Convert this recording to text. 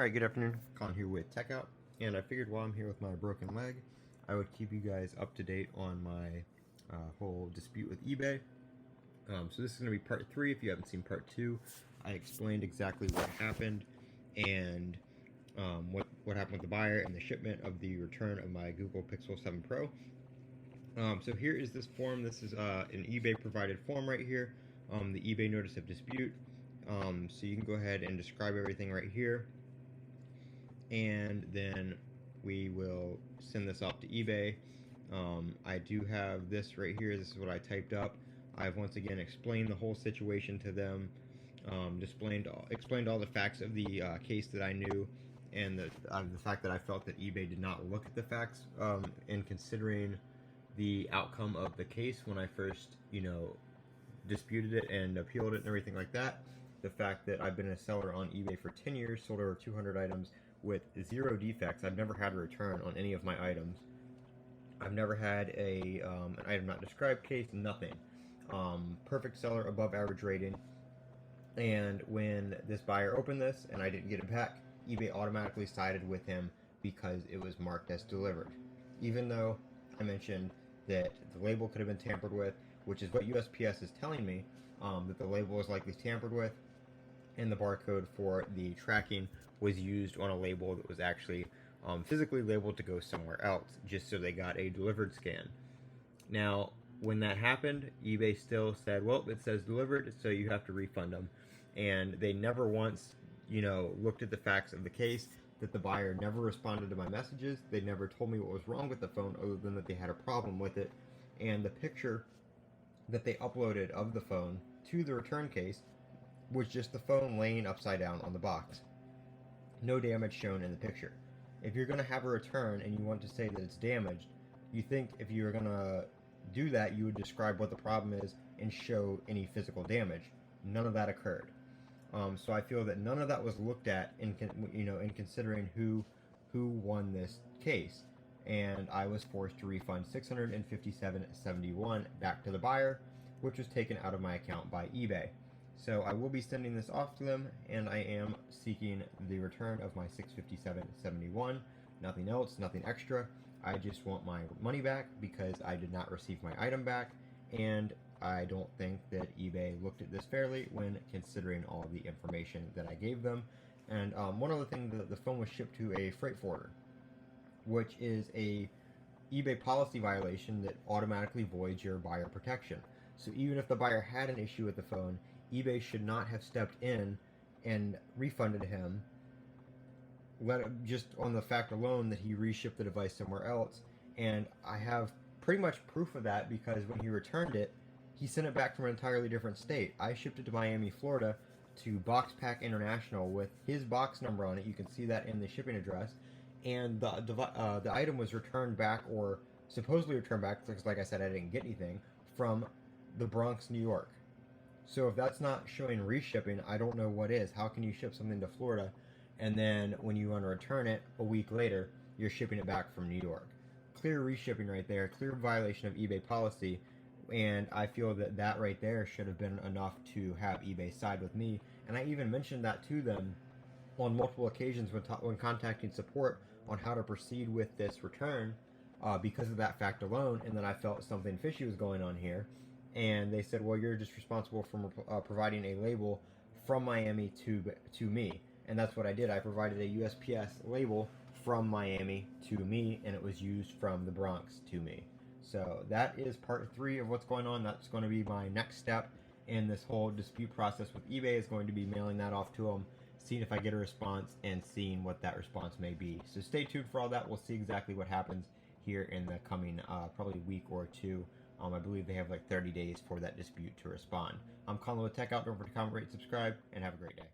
Alright, good afternoon. Colin here with Techout, and I figured while I'm here with my broken leg, I would keep you guys up to date on my whole dispute with eBay. So this is going to be part 3. If you haven't seen part 2, I explained exactly what happened and what happened with the buyer and the shipment of the return of my Google Pixel 7 Pro. So here is this form. This is an eBay provided form right here, the eBay notice of dispute. So you can go ahead and describe everything right here, and then we will send this off to eBay. I do have this right here. This is what I typed up. I've once again explained the whole situation to them, explained all the facts of the case that I knew, and the fact that I felt that eBay did not look at the facts in considering the outcome of the case when I first, disputed it and appealed it and everything like that. The fact that I've been a seller on eBay for 10 years, sold over 200 items with 0 defects. I've never had a return on any of my items. I've never had an item not described case, nothing. Perfect seller, above average rating. And when this buyer opened this and I didn't get it back, eBay automatically sided with him because it was marked as delivered. Even though I mentioned that the label could have been tampered with, which is what USPS is telling me, that the label was likely tampered with, and the barcode for the tracking was used on a label that was actually physically labeled to go somewhere else, just so they got a delivered scan. Now, when that happened, eBay still said, well, it says delivered, so you have to refund them. And they never once, looked at the facts of the case, that the buyer never responded to my messages. They never told me what was wrong with the phone other than that they had a problem with it. And the picture that they uploaded of the phone to the return case was just the phone laying upside down on the box. No damage shown in the picture. If you're going to have a return and you want to say that it's damaged, you think if you were going to do that, you would describe what the problem is and show any physical damage. None of that occurred. So I feel that none of that was looked at in considering who won this case, and I was forced to refund $657.71 back to the buyer, which was taken out of my account by eBay. So I will be sending this off to them, and I am seeking the return of my $657.71. Nothing else, nothing extra. I just want my money back because I did not receive my item back, and I don't think that eBay looked at this fairly when considering all the information that I gave them. And one other thing, the phone was shipped to a freight forwarder, which is a eBay policy violation that automatically voids your buyer protection. So even if the buyer had an issue with the phone, eBay should not have stepped in and refunded him, just on the fact alone that he reshipped the device somewhere else. And I have pretty much proof of that because when he returned it, he sent it back from an entirely different state. I shipped it to Miami, Florida, to Boxpack International with his box number on it. You can see that in the shipping address. And the item was returned back, or supposedly returned back, because like I said, I didn't get anything, from the Bronx, New York. So if that's not showing reshipping, I don't know what is. How can you ship something to Florida, and then when you want to return it a week later, you're shipping it back from New York? Clear reshipping right there, clear violation of eBay policy. And I feel that that right there should have been enough to have eBay side with me. And I even mentioned that to them on multiple occasions when contacting support on how to proceed with this return, because of that fact alone. And then I felt something fishy was going on here. And they said, well, you're just responsible for providing a label from Miami to me. And that's what I did. I provided a USPS label from Miami to me, and it was used from the Bronx to me. So that is part 3 of what's going on. That's going to be my next step in this whole dispute process with eBay, is going to be mailing that off to them, seeing if I get a response, and seeing what that response may be. So stay tuned for all that. We'll see exactly what happens here in the coming probably week or two. I believe they have like 30 days for that dispute to respond. I'm Colin with Techout. Don't forget to comment, rate, subscribe, and have a great day.